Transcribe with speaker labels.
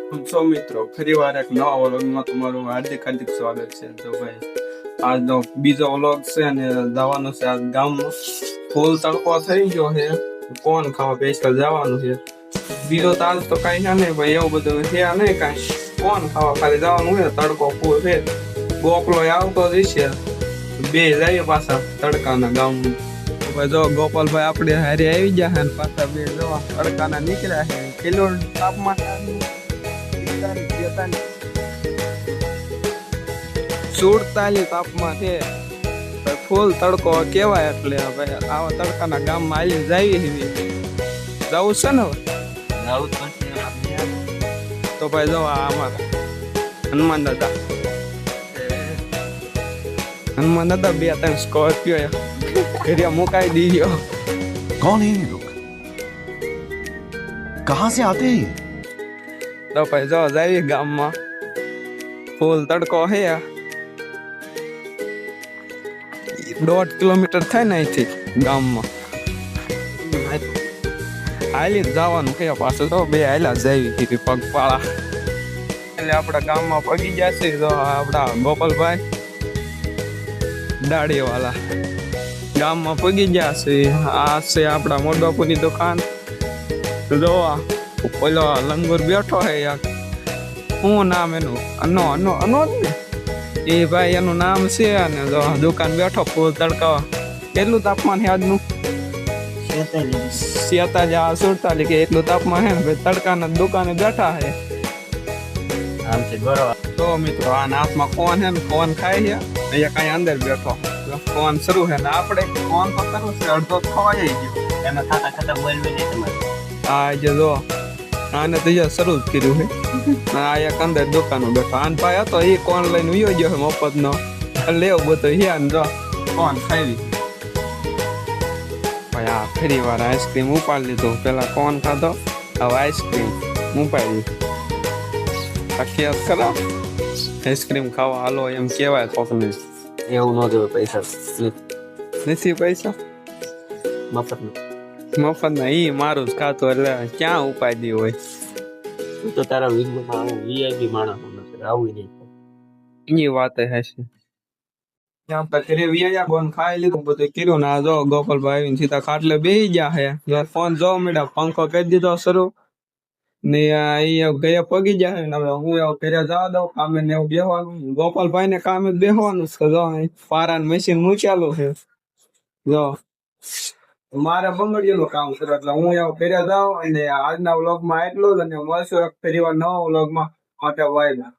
Speaker 1: મિત્રો ફરી વાર એક નવા વ્લોગમાં તમારું હાર્દિક હાર્દિક સ્વાગત છે. તો ભાઈ આજનો બીજો વ્લોગ છે અને જવાનું છે આ ગામમાં. ફૂલ તડકો થઈ ગયો છે, કોણ ખાવા પેસ્ટલ જવાનું છે. બીજો તાજ તો કઈ છે નહીં ભાઈ, એવું બધું છે નહીં કઈ. કોણ ખાવા ખાલી જવાનું છે, તડકો ફૂલ છે. ગોપલો આવતો જ છે, બે જઈએ પાછા તડકાના ગામમાં. જો ગોપાલભાઈ આપણે હારે આવી ગયા છે, પાછા બે જવા તડકાના નીકળ્યા છે. કિલો તાપમાન 47 તાપમાન છે, ફૂલ તડકો કેવાય. એટલે ભાઈ આવા તડકાના ગામમાં આવીને જવું છે ને. તો ભાઈ જો અમારા હનુમાન દાદા 2-3 સ્કોર્પિયો ઘરે મુકાઈ દીધો.
Speaker 2: कौन है ये लोग कहां से आते हैं
Speaker 1: તો ભાઈ જો જઈએ ગામમાં. ફૂલ તડકો હે, 1.5 કિલોમીટર થાય ને અહીંથી ગામમાં. હાલી જવાનું કે પાછું તો બે હાલા જઈ પગપાળા. એટલે આપણા ગામમાં પગી જશે તો આપણા ગોપાલભાઈ દાઢી વાળા ગામમાં પગી જશે. આ છે આપણા મોટબાપુની દુકાન. જોવા પેલો લંગુર બેઠો હે યાર, શું નામ એનું? અનો જ ને એ ભાઈ, એનું નામ છે. અને દુકાન બેઠો ફૂલ તડકા. કેટલું તાપમાન છે આજનું? 47 કે એટલું તાપમાન છે ને ભાઈ. તડકાના દુકાને બેઠા છે. તો મિત્રો આ હાથમાં ફોન છે ને, ફોન ખાય છે. અહીંયા કઈ અંદર બેઠો ફોન શરૂ છે ને આપણે ફોન તો કરવું છે, અડધો ખવાઈ ગયો
Speaker 3: એમાં ખાતા ખાતા બોલવી નહીં તમારે.
Speaker 1: હા જે જો આને તો શરૂ જ કર્યું છે. આ એક અંદર દુકાનો બેઠો. આન ભાઈ હતો એ કોણ લઈને ઉયો ગયો મફત નો લેવું બધું હિયા જો કોણ ખાઈ. ભાઈ આ ફરી વાર આઈસ્ક્રીમ ઉપાડી લીધું. પેલા કોણ ખાધો, હવે આઈસ્ક્રીમ ઉપાડી આખી ખરાબ. આઈસ્ક્રીમ ખાવા હાલો એમ કેવાય કોકને.
Speaker 3: એવું ન જોવે પૈસા
Speaker 1: નથી પૈસા મફત ના. ઈ મારું જ ખાતું એટલે ક્યાં ઉપાડી હોય.
Speaker 3: તું તો તારા વિંગમાં વીઆઈપી માણસ નથી, આવું નહીં.
Speaker 1: એ વાત હશે. ત્યાં ઘરે વિયા બોન ખાઈ લીધું બધું કર્યું ને. આ જો ગોપાલભાઈ આવીને સીધા ખાટલે બેસી ગયા હે. ફોન જો મેડા પંખો કરી દીધો શરૂ ને. અહીંયા ગયા પગી જાય ને. હવે હું એવું ઘરે જવા દઉં કામે ને એવું બેસવાનું. ગોપાલભાઈ ને કામે બેસવાનું છે. જો પારા મશીન મૂકેલું છે. જો મારે બંગડીઓનું કામ કરે એટલે હું એવું ઘરે જાઉં. અને આજના વ્લોગમાં એટલું જ, અને મળશું એક ફરી વાર નવા વ્લોગમાં. માટે વાયદા.